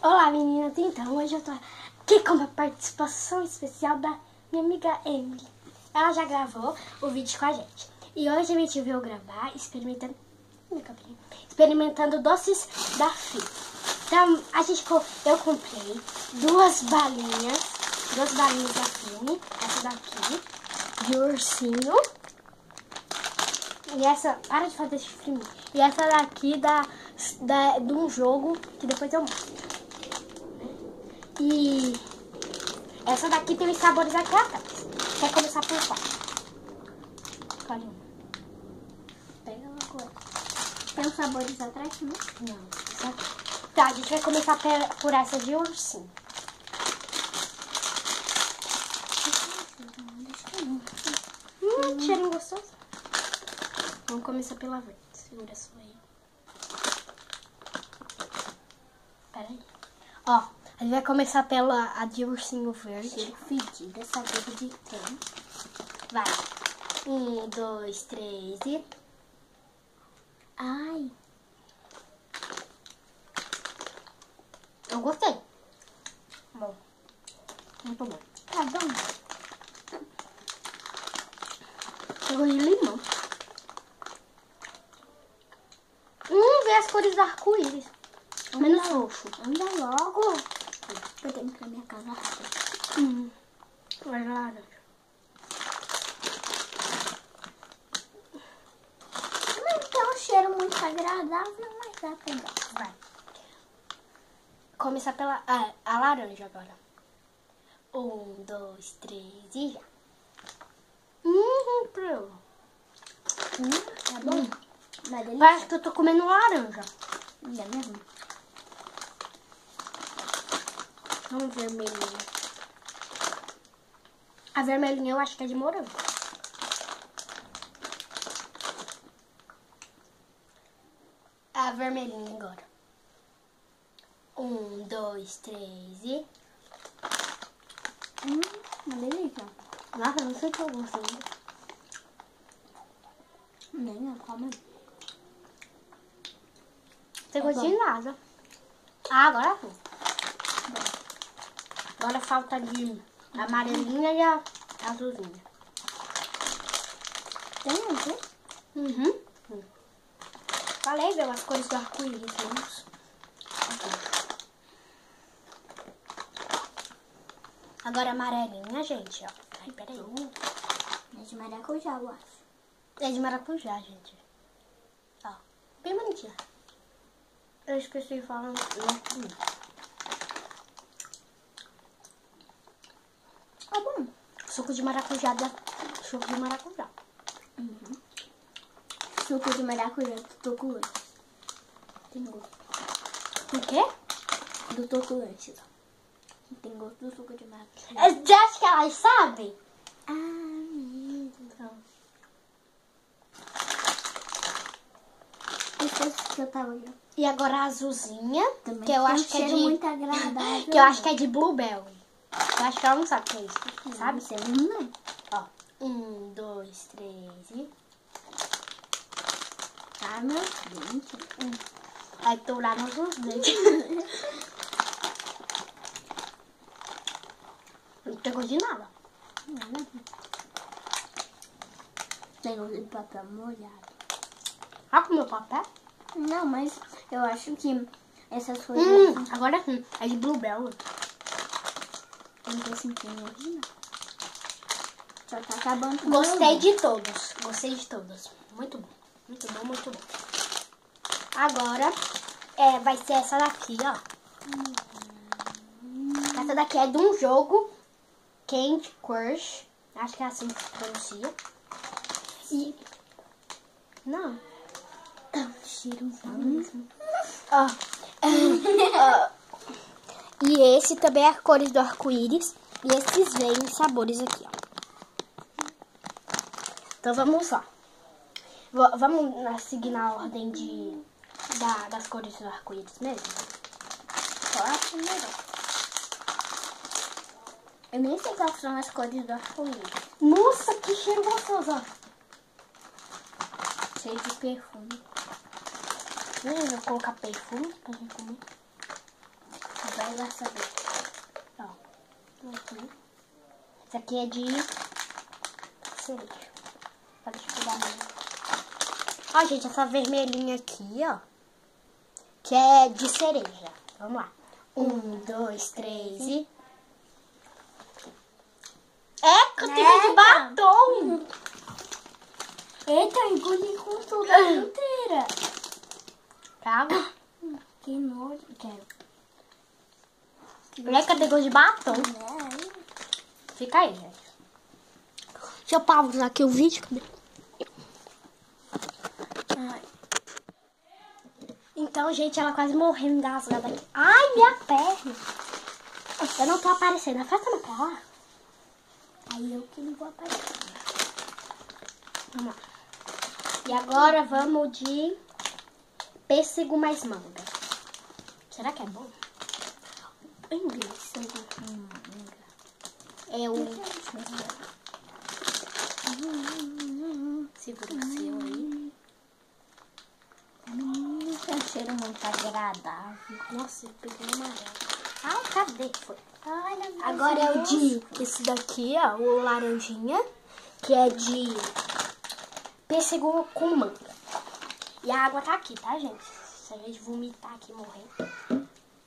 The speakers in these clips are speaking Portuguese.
Olá meninas, então hoje eu tô aqui com uma participação especial da minha amiga Emily. Ela já gravou o vídeo com a gente. E hoje a gente veio gravar experimentando doces da Fi. Então eu comprei duas balinhas da Fi, essa daqui, de ursinho. E essa, para de fazer chifrinho. E essa daqui de um jogo que depois eu mostro. E essa daqui tem os sabores aqui atrás. Quer começar por qual? Escolhe uma. Pega uma coisa. Tem os sabores atrás, não? Não, isso aqui. Tá, a gente vai começar por essa de ursinho. Cheirinho gostoso. Vamos começar pela verde. Segura só aí. Pera aí. Ó, a gente vai começar pela a de ursinho verde. Cheiro fedido, essa coisa de trem. Vai. 1, 2, 3 e... Ai. Eu gostei. Bom. Muito bom. Tá bom. Chegou de limão. Vê as cores do arco-íris. Menos roxo. Anda logo. Eu tenho que ir pra minha casa. Mais laranja. Não tem um cheiro muito agradável, mas dá pra dar. Vai. Começar pela a laranja agora. 1, 2, 3 e já. Pro. Tá bom? Uma delícia. Parece que eu tô comendo laranja. É mesmo? Vamos vermelhinha. A vermelhinha eu acho que é de morango. A vermelhinha agora. 1, 2, 3 e... Uma delícia. Nossa, eu não sei o que eu gosto ainda. Nem eu como. Você gosta de nada. Ah, agora sim. Agora falta de amarelinha e a azulzinha. Tem aqui? Falei, viu, as cores do arco-íris. Vamos. Agora amarelinha, gente, ó. Ai, peraí. É de maracujá, eu acho. É de maracujá, gente. Ó, bem bonitinha. Eu esqueci de falar. Tá bom. Suco de maracujá suco de maracujá. Suco de maracujá do Toculante. Tem gosto. O quê? Do Toculante. Tem gosto do suco de maracujá. Você acha que elas sabem? Ah, mesmo. Isso que eu tava olhando. E agora a azulzinha, Também que eu tem acho um que é cheiro de... muito agradável. Que eu acho que é de blueberry. Eu acho que ela não sabe o que é isso, sabe? Você não. Ó, 1, 2, 3 e... Ah, meu dente. Vai tourar nos dentes. Não pegou de nada. Tem gosto de papel molhado. Ah, com o meu papel? Não, mas eu acho que essas coisas... Agora sim, é de blueberry. Eu não tô sentindo original. Só tá acabando com Gostei de todos. Gostei de todos. Muito bom. Muito bom, muito bom. Agora vai ser essa daqui, ó. Essa daqui é de um jogo. Candy Crush. Acho que é assim que se pronuncia. E... Não. Tá um cheirozão mesmo. Ó. E esse também é a cores do arco-íris. E esses vêm em sabores aqui, ó. Então vamos lá. Vamos seguir na ordem das cores do arco-íris mesmo? Qual é a primeira? Eu nem sei quais são as cores do arco-íris. Nossa, que cheiro gostoso, ó. Cheio de perfume. Eu vou colocar perfume pra gente comer. Aí vai saber. Ó. Esse aqui é de cereja. Deixa eu pegar mesmo. Ó, gente, essa vermelhinha aqui, ó. Que é de cereja. Vamos lá. 1, 2, 3 e... que eu tenho de batom. Eita, eu engoli com tudo a inteira. Calma. Que nojo. Quero. Não é que eu tenho gosto de batom. Fica aí, gente. Deixa eu pausar aqui o vídeo. Ai. Então, gente, ela quase morreu engasgada aqui. Ai, minha perna. Eu não tô aparecendo. Afasta pra lá. Aí eu que não vou aparecer. Vamos lá. E agora vamos de pêssego mais manga. Será que é bom? Em inglês. É o... Segura o seu aí. Tem um cheiro muito agradável. Nossa, eu peguei uma amarelo. Ah, cadê? Foi. Olha, Agora é o de esse daqui, ó, o laranjinha, que é de pêssego com manga. E a água tá aqui, tá, gente? Se a gente vomitar aqui e morrer.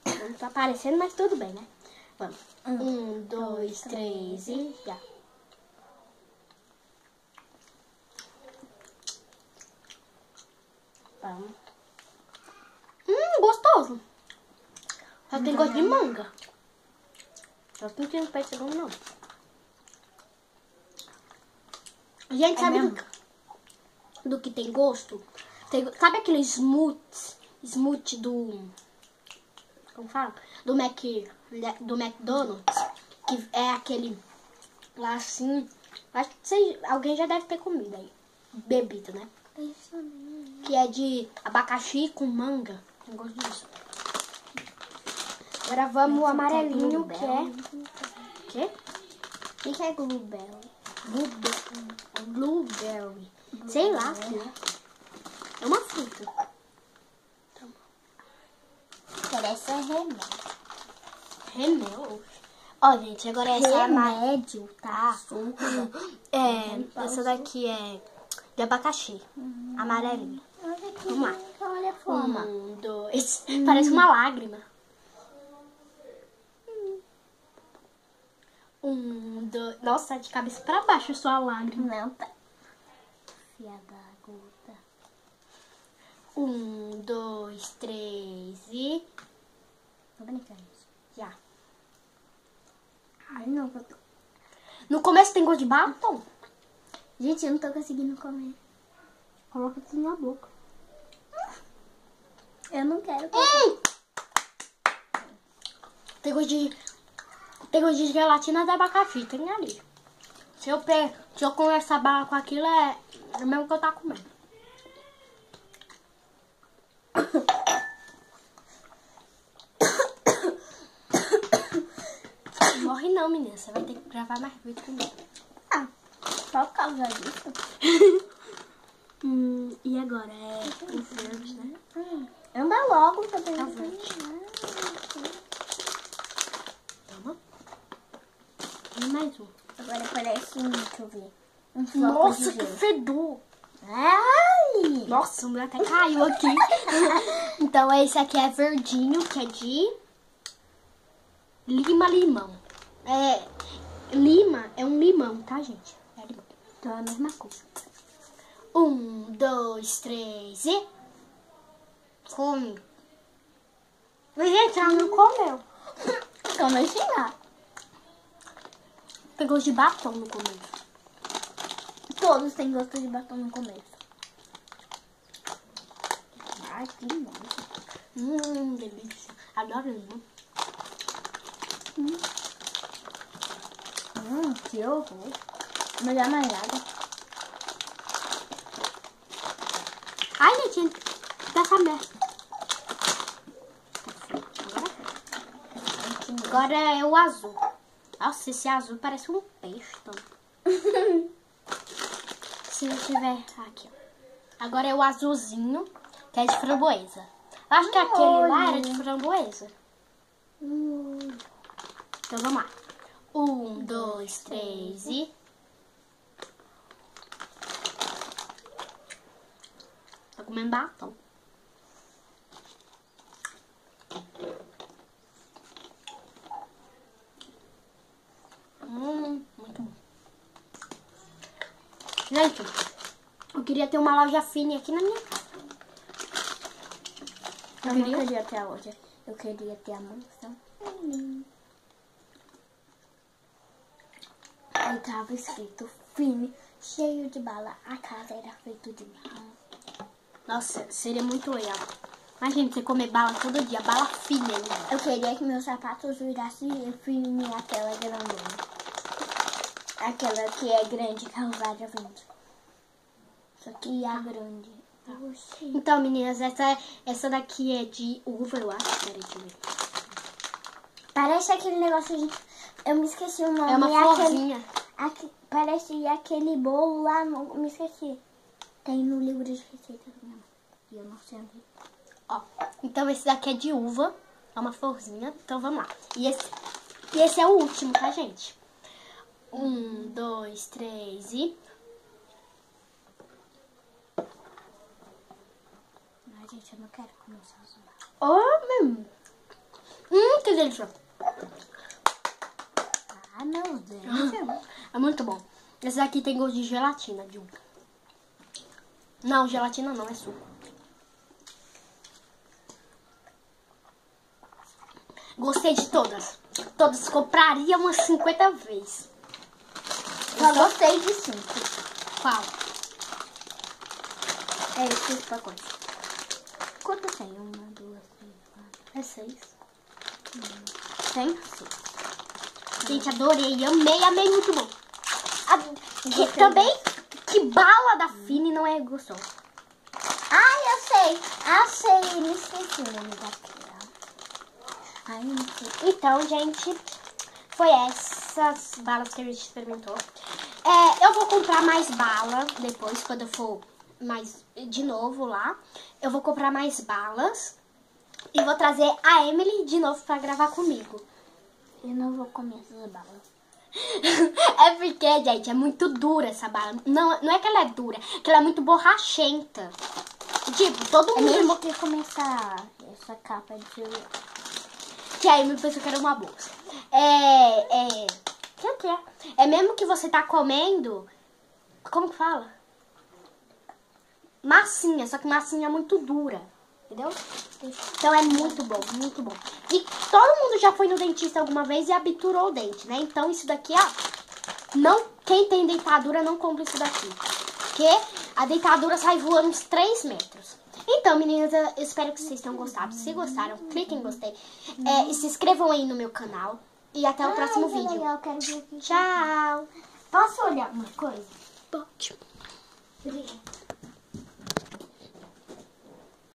Não tá aparecendo, mas tudo bem, né? Vamos. 1, 2, 3 e já. Vamos. Gostoso. Só tem gosto de manga. Só não tem pêssego, não. Gente, sabe do que tem gosto? Sabe aquele smoothie do... Como fala? Do McDonald's. Que é aquele lá assim... Acho que alguém já deve ter comido aí. Bebido, né? Que é de abacaxi com manga. Tem gosto disso. Agora vamos o amarelinho, que é... Quê? O que é blueberry? Blueberry. Sei lá, filha. É uma fruta. Parece remédio. Remédio. Ó, gente, agora essa é Remédio, tá? essa daqui é de abacaxi. Amarelinho. Vamos lá. Olha a forma. 1, 2. Parece uma lágrima. 1, 2. Nossa, de cabeça pra baixo sua lágrima. Não, tá. Fia da gota. 1, 2, 3 e... Tô brincando. Já. Ai, não, eu tô... No começo tem gosto de batom. Gente, eu não tô conseguindo comer. Coloca tudo na boca. Eu não quero comer. Tem gosto de gelatina de abacaxi, tem ali. Se eu começar a bala com aquilo, é o mesmo que eu tava comendo. Morre não, menina. Você vai ter que gravar mais vídeo comigo. Ah, só por causa disso. E agora? É o verde, né? Anda logo, tá bem? É o verde. Toma. E mais um. Agora parece deixa eu ver. Um floco Nossa, de que gelo. fedor. Ai! Nossa, o meu até caiu aqui. Então, esse aqui é verdinho, que é de limão. Lima é um limão, tá, gente? É limão. Então é a mesma coisa. 1, 2, 3 e... Come. Mas, gente, ela não comeu. Como ensinar? Tem gosto de batom no começo. Todos têm gosto de batom no começo. Ai, que nojo. Delícia. Adoro limão. Que horror. Melhor mais nada. Ai, gente, dessa merda. Agora é o azul. Nossa, esse azul parece um peixe. Então. Se eu tiver aqui, ó. Agora é o azulzinho, que é de framboesa. Eu acho que aquele lá era de framboesa. Então vamos lá. 1, 2, 3 e... Tá comendo batom. Muito bom. Gente, eu queria ter uma loja fina aqui na minha casa. Eu não queria ter a loja. Eu queria ter a mansão. Aí tava escrito Fini, cheio de bala. A casa era feita de bala. Nossa, seria muito legal. Imagina você comer bala todo dia, bala fina ainda. Eu queria que meus sapatos virassem Fini, aquela grandona. Aquela que é grande, que é usada 20. Só que a grande. Então, meninas, essa daqui é de uva, eu acho. Peraí, deixa eu ver. Parece aquele negócio de... Eu me esqueci o nome. É uma florzinha. Parece aquele bolo lá, me esqueci. Tem no livro de receita da minha mãe. E eu não sei onde. Ó, então esse daqui é de uva. É uma florzinha. Então vamos lá. E esse é o último, tá, gente? 1, 2, 3 e... Ai, gente, eu não quero começar a zoar. Que delícia. Ah, meu Deus. É muito bom. Esse daqui tem gosto de gelatina, de uva. Não, gelatina não, é suco. Gostei de todas. Todas compraria umas 50 vezes. Só gostei de 5. Qual? É esse pacote. Quanto tem? 1, 2, 3, 4. É 6. Tem? Gente, adorei. Amei, muito bom. Também, que bala da Fini não é gostosa. Eu sei, me esqueci o nome daquela. Ai, não sei. Então, gente, foi essas balas que a gente experimentou. Eu vou comprar mais bala depois, quando eu for mais de novo lá. Eu vou comprar mais balas e vou trazer a Emily de novo pra gravar comigo. Eu não vou comer essas balas. É porque, gente, é muito dura essa bala. Não é que ela é dura, é que ela é muito borrachenta. Tipo, todo mundo... mesmo que começar essa capa de... Que aí me pensou que era uma bolsa. Que é? É mesmo que você tá comendo... Como que fala? Massinha, só que massinha é muito dura. Entendeu? Então é muito bom, muito bom. E todo mundo já foi no dentista alguma vez e abiturou o dente, né? Então isso daqui, ó... Quem tem dentadura não compra isso daqui. Porque a dentadura sai voando uns 3 metros. Então, meninas, eu espero que vocês tenham gostado. Se gostaram, cliquem em gostei. E se inscrevam aí no meu canal. E até o próximo vídeo. Legal, quero ver aqui. Tchau. Posso olhar uma coisa? Pode. Obrigada.